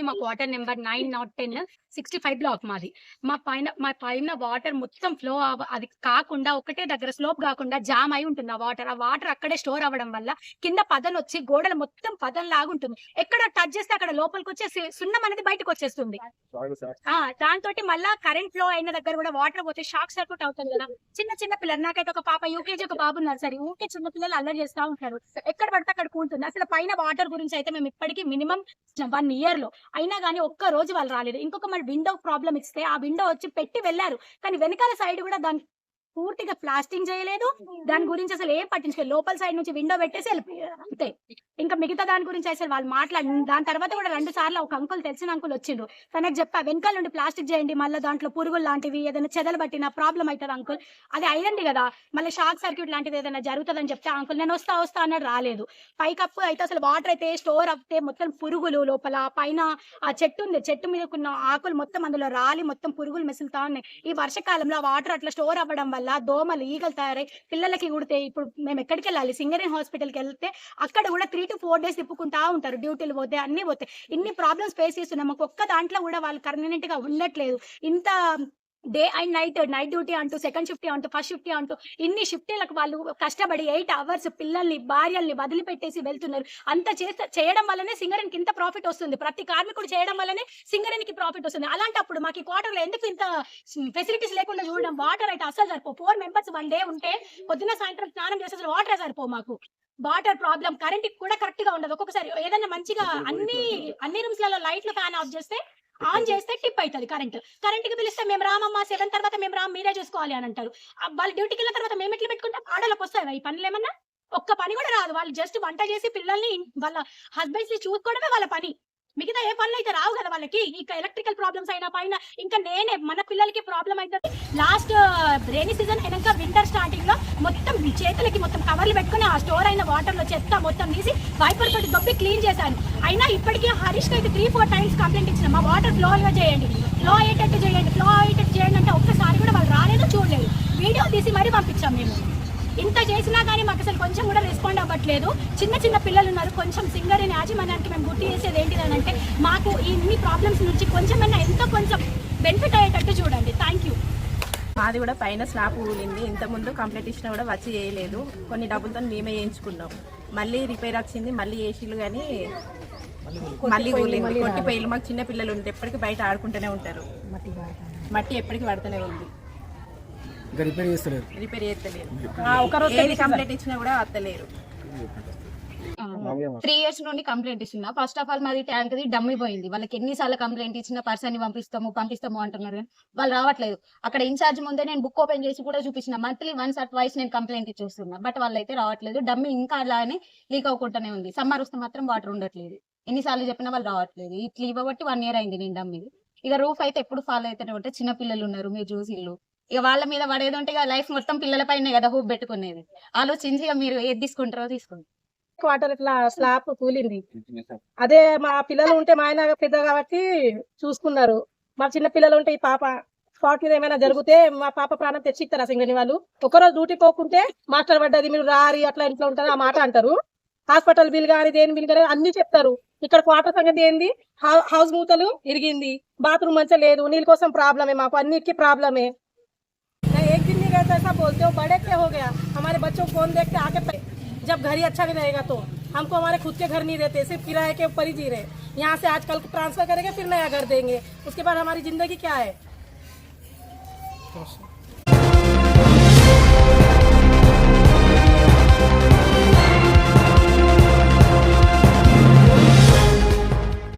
మా quarter number 9/10 65 black మాది. మా పైన వాటర్ మొత్తం ఫ్లో అది కాకుండా ఒకటే దగ్గర స్లోప్ కాకుండా జామ్ అయి ఉంటుంది ఆ వాటర్. ఆ వాటర్ అక్కడే స్టోర్ అవ్వడం వల్ల కింద పదనొచ్చి గోడలు మొత్తం పదనలాగుంటుంది. ఎక్కడ టచ్ చేస్తే అక్కడ లోపలికొచ్చేసి సున్నం అనేది బయటకొచ్చేస్తుంది. దాంతోటి మళ్ళా కరెంట్ ఫ్లో అయిన దగ్గర కూడా వాటర్ పోతే షాక్ సర్క్యూట్ అవుతుంది కదా. చిన్న చిన్న పిల్లలు, నాకైతే ఒక పాప యూకేజీ, ఒక బాబు నర్సరీ. ఊరికే చిన్న పిల్లలు అల్లరి చేస్తా ఉంటారు. ఎక్కడ పడితే అక్కడ కూలుతుంది. అసలు పైన వాటర్ గురించి అయితే మేము ఇప్పటికీ మినిమం 1 ఇయర్ లో అయినా గానీ ఒక్క రోజు వాళ్ళు రాలేదు. ఇంకొక మరి విండో ప్రాబ్లం ఇస్తే ఆ విండో వచ్చి పెట్టి వెళ్ళారు. కానీ వెనకాల సైడ్ కూడా దాని పూర్తిగా ప్లాస్టింగ్ చేయలేదు. దాని గురించి అసలు ఏం పట్టించుకోలేదు. లోపల సైడ్ నుంచి విండో పెట్టేసి వెళ్ళిపోయారు అంతే. ఇంకా మిగతా దాని గురించి అసలు వాళ్ళు మాట్లాడి దాని తర్వాత కూడా 2 సార్లు ఒక అంకుల్, తెలిసిన అంకుల్ వచ్చిండ్రు. తనకు చెప్పా వెనకాల నుండి ప్లాస్టిక్ చేయండి, మళ్ళీ దాంట్లో పురుగులు లాంటివి ఏదైనా చెదలు పట్టిన ప్రాబ్లం అవుతుంది అంకుల్, అది అయ్యండి కదా, మళ్ళీ షాక్ సర్క్యూట్ లాంటిది ఏదైనా జరుగుతుందని చెప్తే అంకుల్ నేను వస్తా అన్నాడు, రాలేదు. పైకప్పు అయితే అసలు వాటర్ అయితే స్టోర్ అవుతే మొత్తం పురుగులు లోపల. పైన ఆ చెట్టు ఉంది, చెట్టు మీద ఉన్న ఆకులు మొత్తం అందులో రాలి మొత్తం పురుగులు మెసులుతా ఉన్నాయి. ఈ వర్షకాలంలో వాటర్ అట్లా స్టోర్ అవ్వడం వల్ల దోమలు, ఈగలు తయారై పిల్లలకి కుడితే ఇప్పుడు మేము ఎక్కడికి వెళ్ళాలి, సింగరేణి హాస్పిటల్కి వెళ్తే అక్కడ కూడా 3 to 4 days తిప్పుకుంటా ఉంటారు. డ్యూటీలు పోతే అన్ని పోతాయి. ఇన్ని ప్రాబ్లమ్స్ ఫేస్ చేస్తున్నాం. మాకు ఒక్క దాంట్లో కూడా వాళ్ళు పర్మనెంట్ గా ఉండట్లేదు. ఇంత డే అండ్ నైట్ డ్యూటీ అంటూ, సెకండ్ షిఫ్ట్ అంటూ, ఫస్ట్ షిఫ్ట్ అంటూ ఇన్ని షిఫ్టీలకు వాళ్ళు కష్టపడి 8 hours పిల్లల్ని, భార్యల్ని వదిలిపెట్టేసి వెళ్తున్నారు. అంత చేయడం వల్లనే సింగరేణికి ఇంత ప్రాఫిట్ వస్తుంది. ప్రతి కార్మికుడు చేయడం వల్లనే సింగరేణికి ప్రాఫిట్ వస్తుంది. అలాంటప్పుడు మాకు ఈ క్వార్టర్ లో ఎందుకు ఇంత ఫెసిలిటీస్ లేకుండా చూడడం? వాటర్ అయితే అసలు సరిపో. 4 members 1 day ఉంటే పొద్దున సాయంత్రం స్నానం చేసే వాటర్ సరిపో. మాకు వాటర్ ప్రాబ్లం, కరెంట్ కూడా కరెక్ట్ గా ఉండదు. ఒక్కొక్కసారి ఏదైనా మంచిగా అన్ని రూమ్స్ లలో లైట్లు ఫ్యాన్ ఆఫ్ చేస్తే, ఆన్ చేస్తే టిప్ అవుతుంది కరెంట్ కి పిలిస్తే మేము రామమ్మా 7 తర్వాత మేము మీరే చూసుకోవాలి అని అంటారు. వాళ్ళ డ్యూటీకి వెళ్ళిన తర్వాత మేము ఎట్లా పెట్టుకుంటే ఆడలకు వస్తాయి ఈ పనులు ఏమన్నా? ఒక్క పని కూడా రాదు. వాళ్ళు జస్ట్ వంట చేసి పిల్లల్ని, వాళ్ళ హస్బెండ్స్ ని చూసుకోవడమే వాళ్ళ పని. మిగతా ఏ పనులు అయితే రావు కదా వాళ్ళకి. ఇంకా ఎలక్ట్రికల్ ప్రాబ్లమ్స్ అయినా పైన ఇంకా మన పిల్లలకి ప్రాబ్లం అవుతుంది. లాస్ట్ రైనీ సీజన్ అయినాక వింటర్ స్టార్టింగ్ లో మొత్తం చేతులకి మొత్తం కవర్లు పెట్టుకుని ఆ స్టోర్ అయిన వాటర్ లో చెత్త మొత్తం తీసి వైపర్ తోటి దొబ్బి క్లీన్ చేశాను. అయినా ఇప్పటికీ హరీష్ అయితే 3-4 times కంప్లైంట్ ఇచ్చిన, మా వాటర్ ఫ్లో చేయండి, ఫ్లో అయ్యేటట్టు చేయండి అంటే ఒక్కసారి కూడా వాళ్ళు రాలేదు, చూడలేదు. వీడియో తీసి మరీ పంపించాం మేము. ఇంత చేసినా కానీ మాకు అసలు కొంచెం కూడా రెస్పాండ్ అవ్వట్లేదు. చిన్న పిల్లలు ఉన్నారు. కొంచెం సింగరేణి యాజమాన్యానికి మేము గుర్తు చేసేది ఏంటిదని అంటే, మాకు ఇన్ని ప్రాబ్లమ్స్ నుంచి కొంచెమైనా ఎంతో కొంచెం బెనిఫిట్ అయ్యేటట్టు చూడండి. Thank you. మాది కూడా పైన స్లాబ్ ఊలింది. ఇంతకుముందు కంప్లైంట్ ఇచ్చినా కూడా వచ్చి చేయలేదు. కొన్ని డబ్బులతో మేమే చేయించుకున్నాం. మళ్ళీ రిపేర్ వచ్చింది, మళ్ళీ ఏసీలు కానీ మళ్ళీ ఊలింది. కొట్టిపోయిలు. మాకు చిన్న పిల్లలు ఉంటే ఎప్పటికీ బయట ఆడుకుంటూనే ఉంటారు. మట్టి ఎప్పటికీ పడుతూనే ఉంది. రిపేర్ చేస్తలేరు. కంప్లైంట్ ఇచ్చినా కూడా వస్తలేరు. 3 years నుండి కంప్లైంట్ ఇస్తున్నా. ఫస్ట్ ఆఫ్ ఆల్ మాది ట్యాంక్ ది డమ్మి పోయింది. వాళ్ళకి ఎన్నిసార్లు కంప్లైంట్ ఇచ్చినా పర్సన్ ని పంపిస్తాము అంటున్నారు. వాళ్ళు రావట్లేదు. అక్కడ ఇన్ఛార్జ్ ముందే నేను బుక్ ఓపెన్ చేసి కూడా చూపించిన. మంత్లీ వన్స్ ఆర్ ట్వైస్ నేను కంప్లైంట్ ఇచ్చేస్తున్నా. బట్ వాళ్ళైతే రావట్లేదు. డమ్మి ఇంకా అలానే లీక్ అవ్వకుండానే ఉంది. సమ్మర్ వస్తే మాత్రం వాటర్ ఉండట్లేదు. ఎన్నిసార్లు చెప్పినా వాళ్ళు రావట్లేదు. ఇట్లా ఇవ్వబట్టి 1 year అయింది నేను డమ్మి. ఇక రూఫ్ అయితే ఎప్పుడు ఫాలో అయితేనే ఉంటే, చిన్న పిల్లలు ఉన్నారు, మీరు చూసి ఇల్లు ఇక వాళ్ళ మీద పడేది ఉంటే ఇక లైఫ్ మొత్తం పిల్లల పైనే కదా హోప్ పెట్టుకునేది. ఆలోచించి మీరు ఏది తీసుకుంటారో తీసుకోండి. క్వార్టర్ ఇట్లా స్లాబ్ కూలింది. అదే మా పిల్లలు ఉంటే మా ఆయన పెద్ద కాబట్టి చూసుకున్నారు. మా చిన్న పిల్లలు ఉంటే ఈ పాప స్పాట్ మీద ఏమైనా జరిగితే మా పాప ప్రాణం తెచ్చిస్తారా సింగని వాళ్ళు? ఒకరోజు డ్యూటీ పోకుంటే మాస్టర్ పడ్డది, మీరు రారి, అట్లా ఇంట్లో ఉంటారు ఆ మాట అంటారు. హాస్పిటల్ బిల్ కానీ దేని బిల్ కానీ అన్ని చెప్తారు. ఇక్కడ క్వార్టర్ సంగతి ఏంది? హౌస్ మూతలు ఇరిగింది, బాత్రూమ్ మంచిగా లేదు, నీళ్ళ కోసం ప్రాబ్లమే, మాకు అన్నిటికీ ప్రాబ్లమే. एक दिन नहीं रहता ऐसा बोलते हो, बड़े क्या हो गया? हमारे बच्चों को फोन देखते आके जब घर ही अच्छा नहीं रहेगा तो हमको हमारे खुद के घर नहीं रहते, सिर्फ किराए के ऊपर ही जी रहे। यहाँ से आजकल ट्रांसफर करेंगे, फिर नया घर देंगे, उसके बाद हमारी जिंदगी क्या है?